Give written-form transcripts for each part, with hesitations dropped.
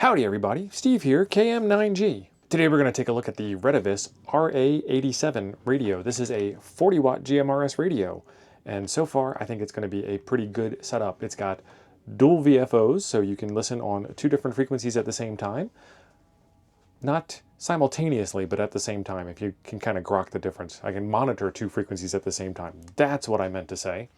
Howdy everybody, Steve here, KM9G. Today we're going to take a look at the Retevis RA87 radio. This is a 40 watt GMRS radio, and so far I think it's going to be a pretty good setup. It's got dual VFOs, so you can listen on two different frequencies at the same time. Not simultaneously, but at the same time, if you can kind of grok the difference. I can monitor two frequencies at the same time. That's what I meant to say.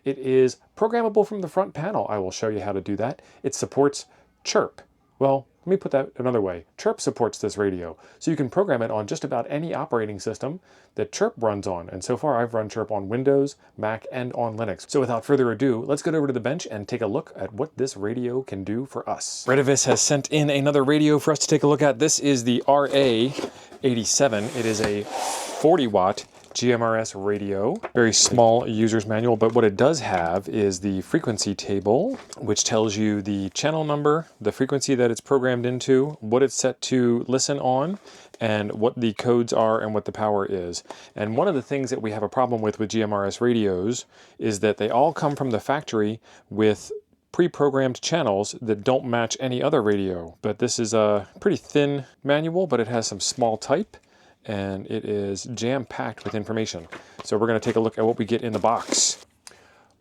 It is programmable from the front panel. I will show you how to do that. It supports chirp. Well, let me put that another way. Chirp supports this radio, so you can program it on just about any operating system that Chirp runs on. And so far I've run Chirp on Windows, Mac, and on Linux. So without further ado, let's get over to the bench and take a look at what this radio can do for us. Retevis has sent in another radio for us to take a look at. This is the RA87. It is a 40 watt GMRS radio. Very small user's manual, but what it does have is the frequency table, which tells you the channel number, the frequency that it's programmed into, what it's set to listen on, and what the codes are and what the power is. And one of the things that we have a problem with GMRS radios is that they all come from the factory with pre-programmed channels that don't match any other radio. But this is a pretty thin manual, but it has some small type, and it is jam-packed with information. So we're going to take a look at what we get in the box.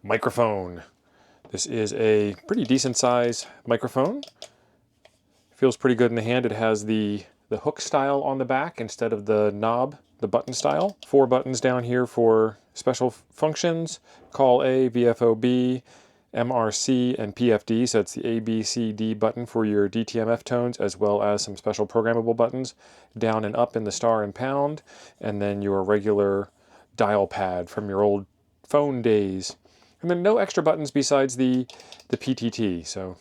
Microphone. This is a pretty decent size microphone. Feels pretty good in the hand. It has the hook style on the back instead of the knob, the button style. 4 buttons down here for special functions. Call A, VFO-B, MRC, and PFD, so it's the A, B, C, D button for your DTMF tones, as well as some special programmable buttons, down and up in the star and pound, and then your regular dial pad from your old phone days. And then no extra buttons besides the PTT, so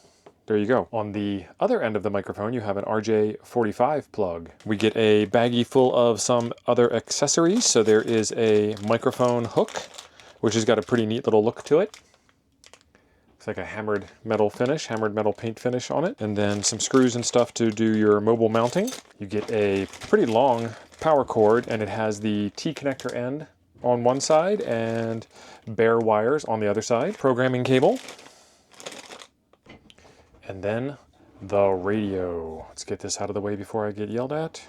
there you go. On the other end of the microphone, you have an RJ45 plug. We get a baggie full of some other accessories, so there is a microphone hook, which has got a pretty neat little look to it. It's like a hammered metal paint finish on it. And then some screws and stuff to do your mobile mounting. You get a pretty long power cord, and it has the T-connector end on one side and bare wires on the other side. Programming cable. And then the radio. Let's get this out of the way before I get yelled at.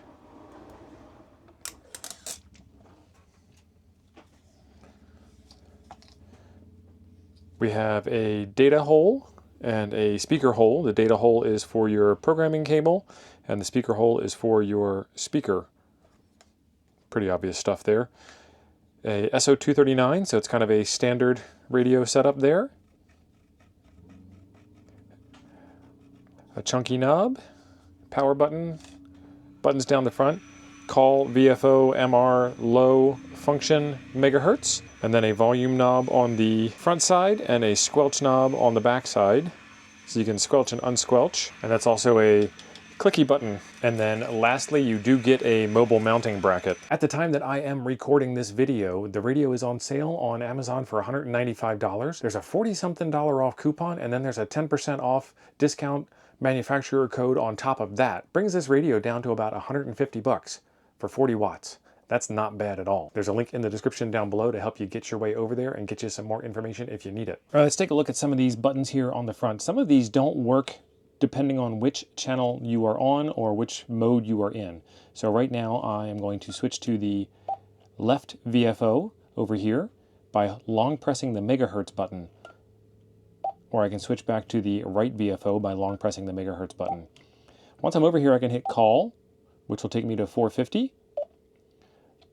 We have a data hole and a speaker hole. The data hole is for your programming cable, and the speaker hole is for your speaker. Pretty obvious stuff there. A SO239, so it's kind of a standard radio setup there. A chunky knob, power button, buttons down the front, call, VFO, MR, low, function, megahertz, and then a volume knob on the front side and a squelch knob on the back side, so you can squelch and unsquelch, and that's also a clicky button. And then lastly, you do get a mobile mounting bracket. At the time that I am recording this video, the radio is on sale on Amazon for $195. There's a $40-something off coupon, and then there's a 10% off discount manufacturer code on top of that. Brings this radio down to about 150 bucks for 40 watts. That's not bad at all. There's a link in the description down below to help you get your way over there and get you some more information if you need it. All right, let's take a look at some of these buttons here on the front. Some of these don't work depending on which channel you are on or which mode you are in. So right now I am going to switch to the left VFO over here by long pressing the megahertz button. Or I can switch back to the right VFO by long pressing the megahertz button. Once I'm over here, I can hit call, which will take me to 450.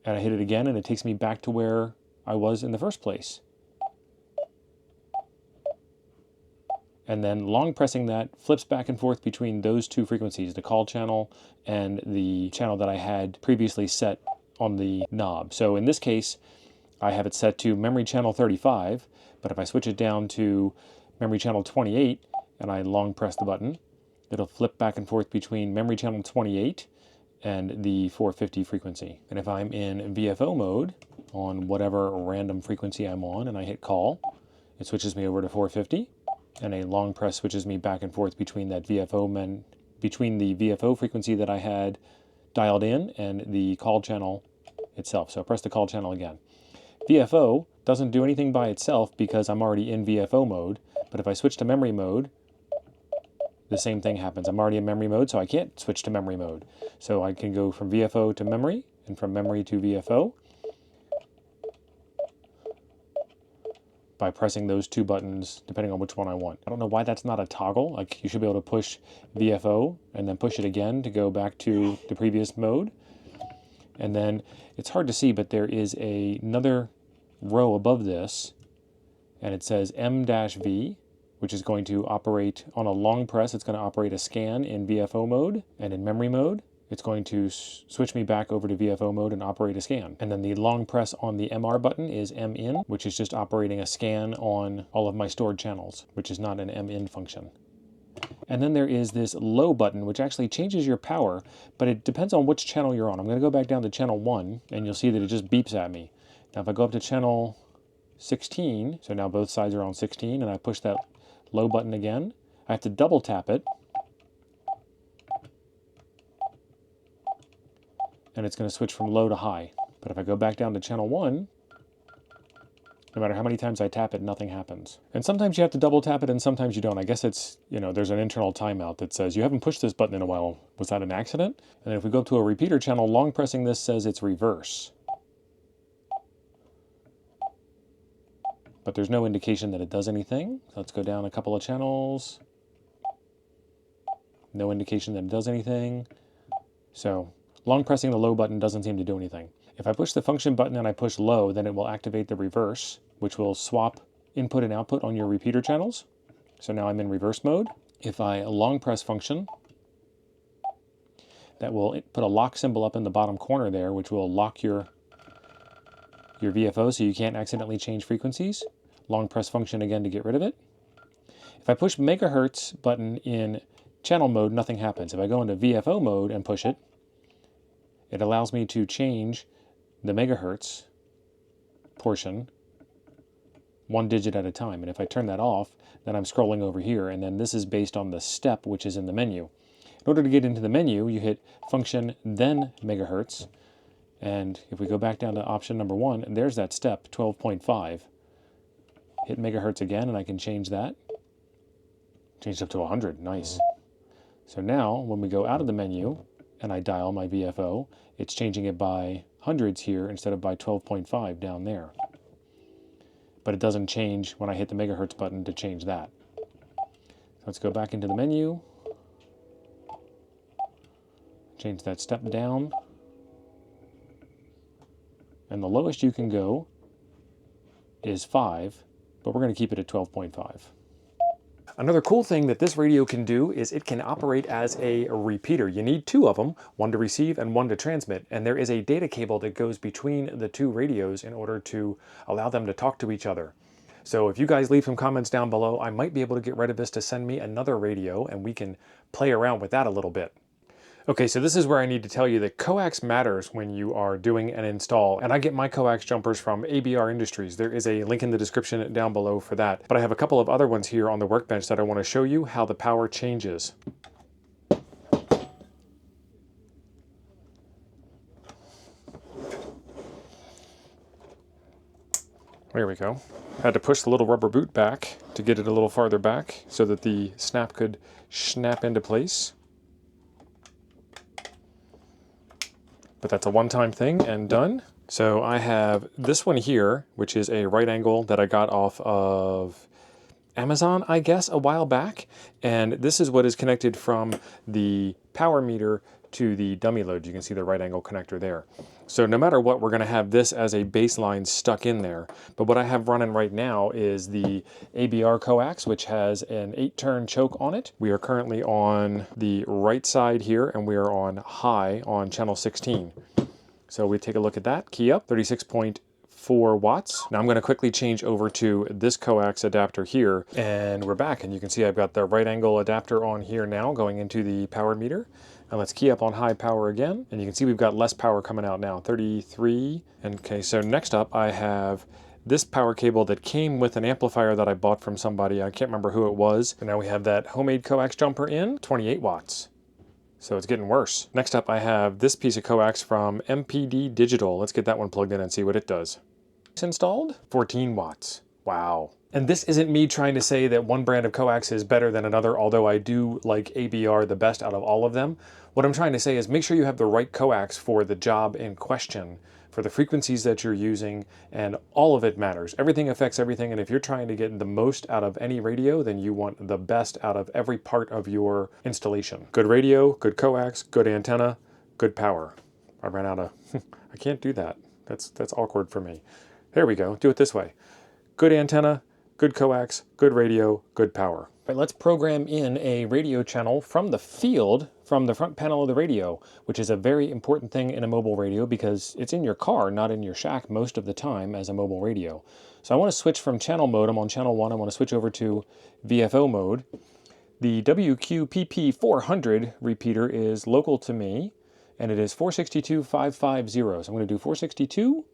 And I hit it again, and it takes me back to where I was in the first place. And then long pressing that flips back and forth between those two frequencies, the call channel and the channel that I had previously set on the knob. So in this case, I have it set to memory channel 35, but if I switch it down to memory channel 28 and I long press the button, it'll flip back and forth between memory channel 28 and the 450 frequency. And if I'm in VFO mode on whatever random frequency I'm on and I hit call, it switches me over to 450, and a long press switches me back and forth between that between the VFO frequency that I had dialed in and the call channel itself. So press the call channel again. VFO doesn't do anything by itself because I'm already in VFO mode, but if I switch to memory mode, the same thing happens. I'm already in memory mode, so I can't switch to memory mode. So I can go from VFO to memory, and from memory to VFO by pressing those two buttons, depending on which one I want. I don't know why that's not a toggle. Like, you should be able to push VFO and then push it again to go back to the previous mode. And then it's hard to see, but there is another row above this, and it says M-V, which is going to operate on a long press. It's going to operate a scan in VFO mode, and in memory mode, it's going to switch me back over to VFO mode and operate a scan. And then the long press on the MR button is M-In, which is just operating a scan on all of my stored channels, which is not an M-In function. And then there is this low button, which actually changes your power, but it depends on which channel you're on. I'm going to go back down to channel 1, and you'll see that it just beeps at me. Now if I go up to channel 16, so now both sides are on 16, and I push that low button again, I have to double tap it, and it's going to switch from low to high. But if I go back down to channel 1, no matter how many times I tap it, nothing happens. And sometimes you have to double tap it and sometimes you don't. I guess it's, there's an internal timeout that says, you haven't pushed this button in a while. Was that an accident? And then if we go to a repeater channel, long pressing this says it's reverse. But there's no indication that it does anything. So let's go down a couple of channels. No indication that it does anything. So long pressing the low button doesn't seem to do anything. If I push the function button and I push low, then it will activate the reverse, which will swap input and output on your repeater channels. So now I'm in reverse mode. If I long press function, that will put a lock symbol up in the bottom corner there, which will lock your VFO so you can't accidentally change frequencies. Long press function again to get rid of it. If I push megahertz button in channel mode, nothing happens. If I go into VFO mode and push it, it allows me to change the megahertz portion one digit at a time. And if I turn that off, then I'm scrolling over here, and then this is based on the step which is in the menu. In order to get into the menu, you hit function, then megahertz, and if we go back down to option number 1, there's that step, 12.5. Hit megahertz again, and I can change that. Changed up to 100, nice. So now, when we go out of the menu, and I dial my VFO, it's changing it by hundreds here instead of by 12.5 down there. But it doesn't change when I hit the megahertz button to change that. Let's go back into the menu. Change that step down. And the lowest you can go is 5, but we're going to keep it at 12.5. Another cool thing that this radio can do is it can operate as a repeater. You need 2 of them, one to receive and one to transmit. And there is a data cable that goes between the 2 radios in order to allow them to talk to each other. So if you guys leave some comments down below, I might be able to get Retevis to send me another radio and we can play around with that a little bit. Okay, so this is where I need to tell you that coax matters when you are doing an install, and I get my coax jumpers from ABR Industries. There is a link in the description down below for that. But I have a couple of other ones here on the workbench that I want to show you how the power changes. There we go. Had to push the little rubber boot back to get it a little farther back so that the snap could snap into place. But that's a one-time thing and done. So I have this one here, which is a right angle that I got off of Amazon, I guess, a while back. And this is what is connected from the power meter to the dummy load. You can see the right angle connector there. So no matter what, we're going to have this as a baseline stuck in there. But what I have running right now is the ABR coax, which has an 8-turn choke on it. We are currently on the right side here, and we are on high on channel 16. So we take a look at that. Key up, 36.4 watts. Now I'm going to quickly change over to this coax adapter here, and we're back. And you can see I've got the right angle adapter on here now going into the power meter. And let's key up on high power again. And you can see we've got less power coming out now, 33. Okay, so next up I have this power cable that came with an amplifier that I bought from somebody. I can't remember who it was. And now we have that homemade coax jumper in, 28 watts. So it's getting worse. Next up I have this piece of coax from MPD Digital. Let's get that one plugged in and see what it does. It's installed, 14 watts. Wow. And this isn't me trying to say that one brand of coax is better than another, although I do like ABR the best out of all of them. What I'm trying to say is make sure you have the right coax for the job in question, for the frequencies that you're using, and all of it matters. Everything affects everything, and if you're trying to get the most out of any radio, then you want the best out of every part of your installation. Good radio, good coax, good antenna, good power. I ran out of, I can't do that. That's awkward for me. There we go, do it this way. Good antenna, good coax, good radio, good power. All right, let's program in a radio channel from the field, from the front panel of the radio, which is a very important thing in a mobile radio because it's in your car, not in your shack most of the time as a mobile radio. So I want to switch from channel mode. I'm on channel 1. I want to switch over to VFO mode. The WQPP400 repeater is local to me, and it is 462.550. So I'm going to do 462.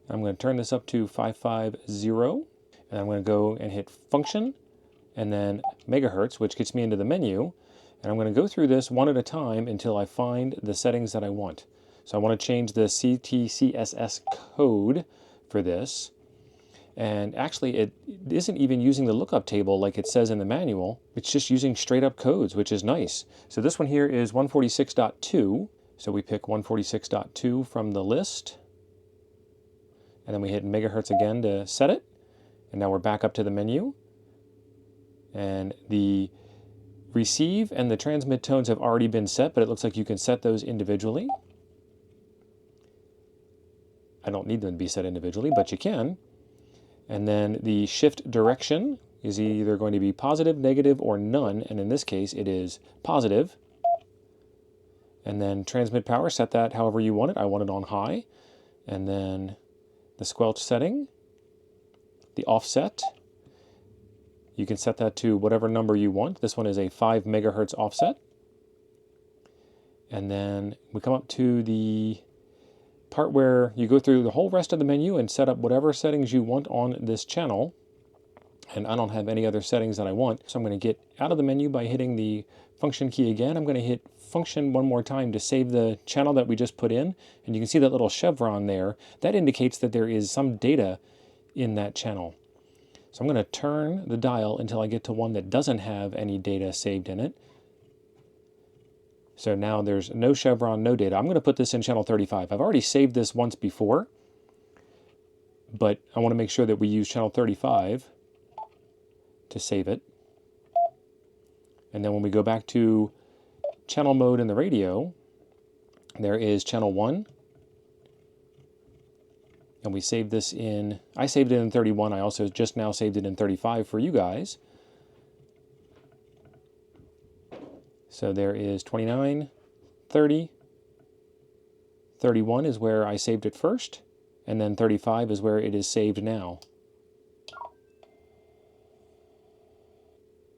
I'm going to turn this up to 550. And I'm going to go and hit function and then megahertz, which gets me into the menu. And I'm going to go through this one at a time until I find the settings that I want. So I want to change the CTCSS code for this. And actually, it isn't even using the lookup table like it says in the manual. It's just using straight up codes, which is nice. So this one here is 146.2. So we pick 146.2 from the list. And then we hit megahertz again to set it. And now we're back up to the menu. And the receive and the transmit tones have already been set, but it looks like you can set those individually. I don't need them to be set individually, but you can. And then the shift direction is either going to be positive, negative, or none. And in this case, it is positive. And then transmit power, set that however you want it. I want it on high. And then the squelch setting. The offset, you can set that to whatever number you want. This one is a 5 megahertz offset. And then we come up to the part where you go through the whole rest of the menu and set up whatever settings you want on this channel. And I don't have any other settings that I want. So I'm going to get out of the menu by hitting the function key again. I'm going to hit function one more time to save the channel that we just put in. And you can see that little chevron there. That indicates that there is some data in that channel. So I'm going to turn the dial until I get to one that doesn't have any data saved in it. So now there's no chevron, no data. I'm going to put this in channel 35. I've already saved this once before, but I want to make sure that we use channel 35 to save it. And then when we go back to channel mode in the radio, there is channel 1. And we saved this in, I saved it in 31. I also just now saved it in 35 for you guys. So there is 29, 30, 31 is where I saved it first, and then 35 is where it is saved now.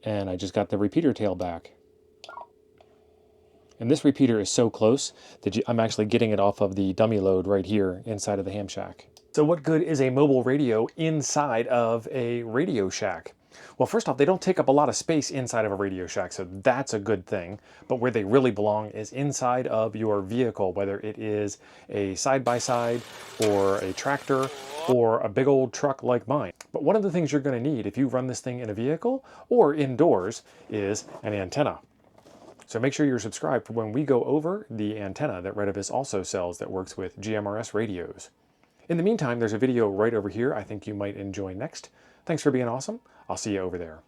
And I just got the repeater tail back. And this repeater is so close that I'm actually getting it off of the dummy load right here inside of the ham shack. So what good is a mobile radio inside of a Radio Shack? Well, first off, they don't take up a lot of space inside of a Radio Shack, so that's a good thing. But where they really belong is inside of your vehicle, whether it is a side-by-side or a tractor or a big old truck like mine. But one of the things you're going to need if you run this thing in a vehicle or indoors is an antenna. So make sure you're subscribed for when we go over the antenna that Retevis also sells that works with GMRS radios. In the meantime, there's a video right over here I think you might enjoy next. Thanks for being awesome. I'll see you over there.